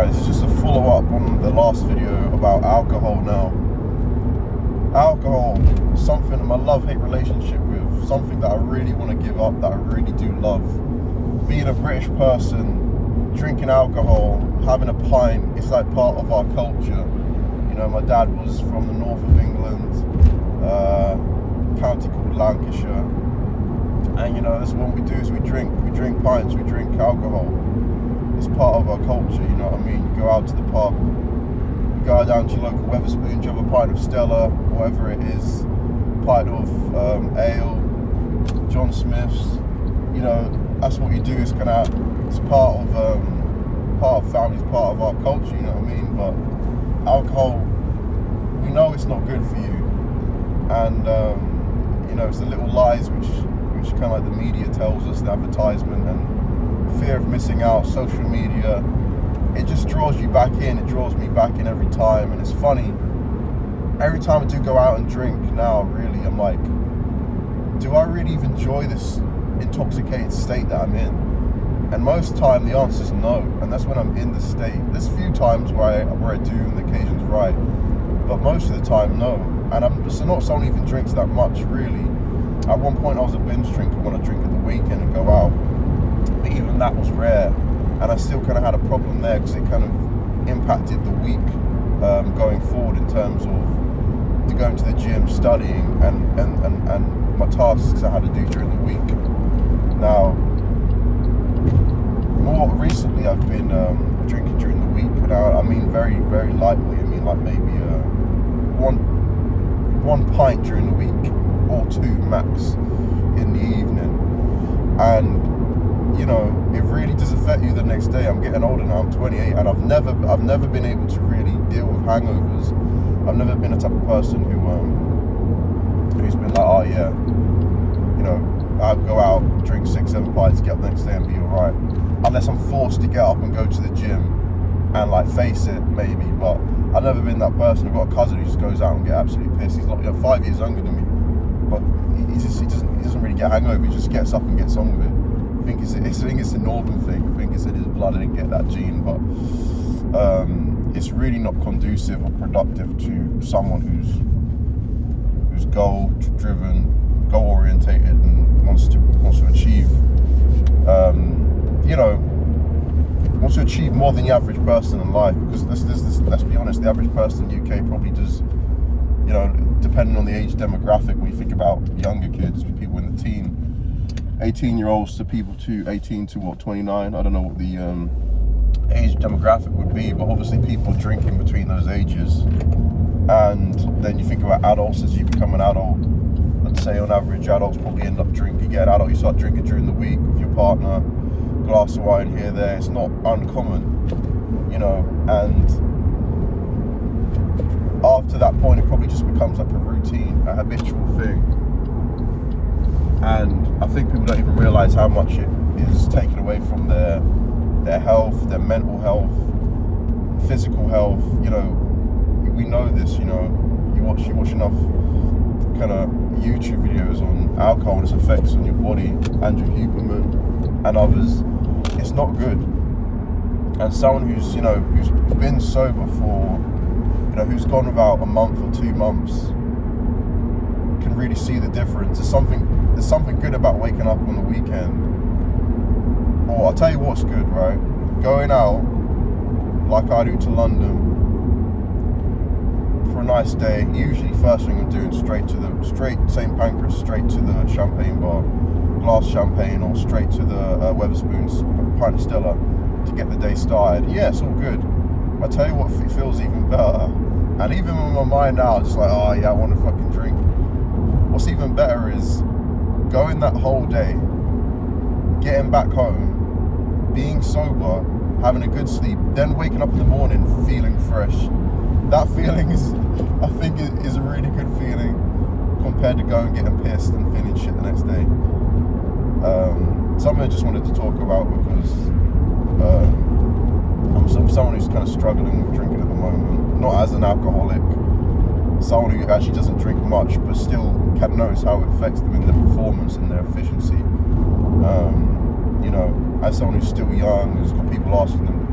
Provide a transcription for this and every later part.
guys, just a follow-up on the last video about alcohol now. Alcohol is something I'm a love-hate relationship with, something that I really want to give up, that I really do love. Being a British person, drinking alcohol, having a pint, it's like part of our culture. You know, my dad was from the north of England, county called Lancashire. And you know, that's what we do is we drink pints, we drink alcohol. It's part of our culture, you know what I mean? You go out to the pub, you go down to your local Wetherspoons, you have a pint of Stella, whatever it is, pint of ale, John Smith's, you know, that's what you do. It's part of family, it's part of our culture, you know what I mean? But alcohol, we know it's not good for you. And, you know, it's the little lies which kind of like the media tells us, the advertisement and fear of missing out, social media, it just draws you back in. It draws me back in every time. And it's funny, every time I do go out and drink now, really, I'm like, do I really even enjoy this intoxicated state that I'm in? And most of the time the answer is no, and that's when I'm in the state. There's a few times where I do and the occasion's right, but most of the time no. And I'm just not someone who even drinks that much, really. At one point I was a binge drinker when I drink at the weekend and go out, but even that was rare, and I still kind of had a problem there because it kind of impacted the week going forward in terms of going to the gym, studying, and my tasks I had to do during the week. Now, more recently I've been drinking during the week, and I mean very, very lightly. I mean like maybe one pint during the week, or two max in the evening. And you know, it really does affect you the next day. I'm getting older now, I'm 28, and I've never been able to really deal with hangovers. I've never been the type of person who's been like, oh yeah, you know, I'd go out, drink 6-7 pints, get up the next day and be alright. Unless I'm forced to get up and go to the gym and like face it, maybe. But I've never been that person. I've got a cousin who just goes out and get absolutely pissed. He's like, you know, 5 years younger than me, but he doesn't really get hangover. He just gets up and gets on with it. I think it's a northern thing. I think it's in his blood. I didn't get that gene, but it's really not conducive or productive to someone who's goal-driven, goal-orientated, and wants to achieve, you know, wants to achieve more than the average person in life. Because let's be honest, the average person in the UK probably does, you know, depending on the age demographic, when you think about younger kids, people in the 18-year-olds to people to 18 to 29. I don't know what the age demographic would be, but obviously people drinking between those ages. And then you think about adults. As you become an adult, let's say on average adults probably end up drinking. Get an adult, you start drinking during the week with your partner, glass of wine here, there. It's not uncommon, you know. And after that point, it probably just becomes like a routine, a habitual thing. And I think people don't even realize how much it is taken away from their health, their mental health, physical health. You know, we know this. You know, you watch enough kind of YouTube videos on alcohol and its effects on your body. Andrew Huberman and others. It's not good. And someone who's been sober for, you know, who's gone without a month or 2 months can really see the difference. There's something good about waking up on the weekend. Or I'll tell you what's good, right? Going out like I do to London for a nice day. Usually first thing I'm doing straight St Pancras, straight to the champagne bar, glass champagne, or straight to the Wetherspoons, pint of Stella to get the day started. Yeah, it's all good. I tell you what, it feels even better. And even with my mind now, it's like, oh yeah, I want to fucking drink. What's even better is going that whole day, getting back home, being sober, having a good sleep, then waking up in the morning feeling fresh. That feeling is a really good feeling compared to going and getting pissed and feeling shit the next day. Something I just wanted to talk about because I'm someone who's kind of struggling with drinking at the moment. Not as an alcoholic, someone who actually doesn't drink much, but still can notice how it affects them in their performance and their efficiency. You know, as someone who's still young, who's got people asking them,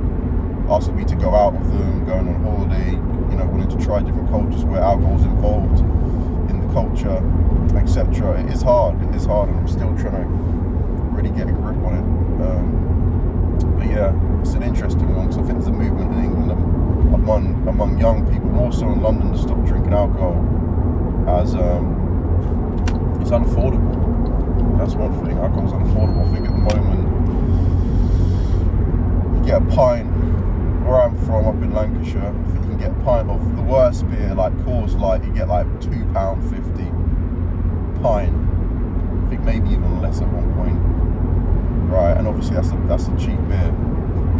asking me to go out with them, going on holiday, wanting to try different cultures where alcohol's involved in the culture, etc. It is hard, and I'm still trying to really get a grip on it. But yeah, it's an interesting one, because I think there's a movement in England among young people, more so in London, to stop drinking alcohol, as it's unaffordable. That's one thing. Alcohol's unaffordable. I think at the moment you get a pint, where I'm from, up in Lancashire, I think you can get a pint of the worst beer, like Coors Light, you get like £2.50 pint. I think maybe even less at one point. Right, and obviously that's a cheap beer.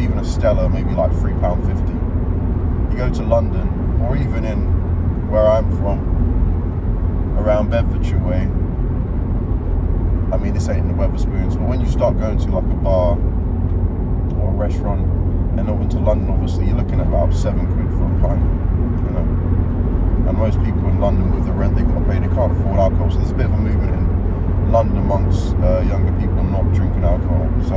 Even a Stella, maybe like £3.50. You go to London, or even in where I'm from, around Bedfordshire way. I mean, this ain't in the Wetherspoons, but when you start going to like a bar or a restaurant, and over to London, obviously, you're looking at about £7 for a pint, And most people in London, with the rent they got to pay, they can't afford alcohol. So there's a bit of a movement in London amongst younger people not drinking alcohol. So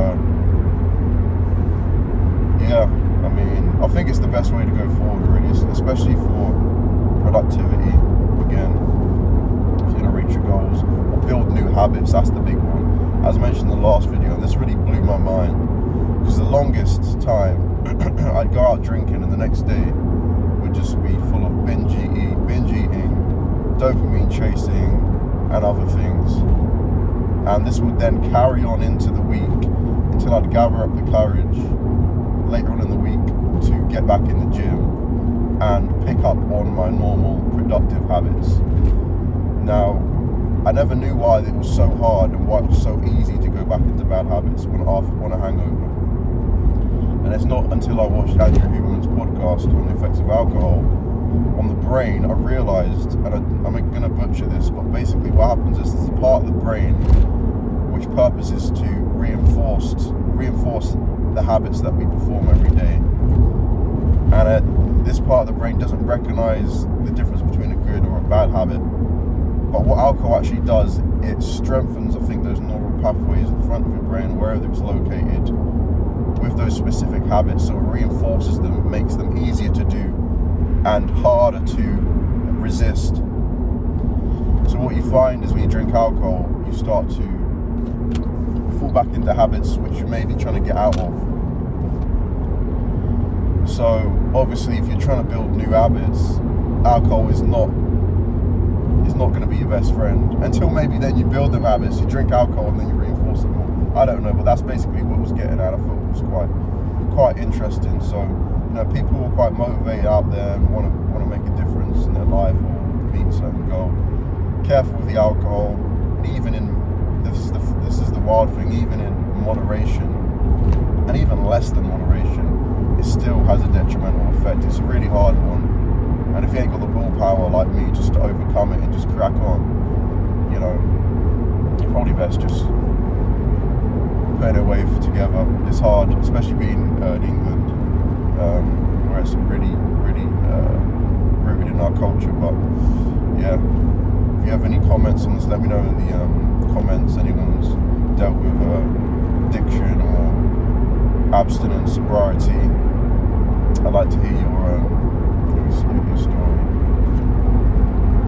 yeah, I mean, I think it's the best way to go forward, really, especially for productivity. Again, if you're gonna reach your goals or build new habits, that's the big one. As I mentioned in the last video, and this really blew my mind, because the longest time I'd go out drinking and the next day would just be full of binge eating, dopamine chasing, and other things. And this would then carry on into the week until I'd gather up the courage later on in the week to get back in the gym and pick up on my normal productive habits. Now, I never knew why it was so hard and why it was so easy to go back into bad habits on a hangover. And it's not until I watched Andrew Huberman's podcast on the effects of alcohol on the brain, I realised, and I'm going to butcher this, but basically what happens is there's a part of the brain which purpose is to reinforce the habits that we perform every day. And this part of the brain doesn't recognise the difference between a good or a bad habit. But what alcohol actually does, it strengthens, I think, those neural pathways at the front of your brain, wherever it's located, with those specific habits. So it reinforces them, makes them easier to do and harder to resist. So what you find is when you drink alcohol, you start to fall back into habits which you may be trying to get out of. So obviously, if you're trying to build new habits, alcohol is not going to be your best friend, until maybe then you build them habits, you drink alcohol and then you reinforce them more. I don't know, but that's basically what I was getting at. I thought it was quite interesting. So people are quite motivated out there and want to make a difference in their life or meet a certain goal. Careful with the alcohol, and even in this is the wild thing, even in moderation, and even less than moderation, it still has a detrimental effect. It's a really hard one, and if you ain't got the willpower like me just to overcome it and just crack on, you're probably best just putting it away together. It's hard, especially being in England, where it's really, really rooted in our culture. But yeah, if you have any comments on this, let me know in the comments. Anyone's dealt with addiction or abstinence, sobriety, I'd like to hear your story.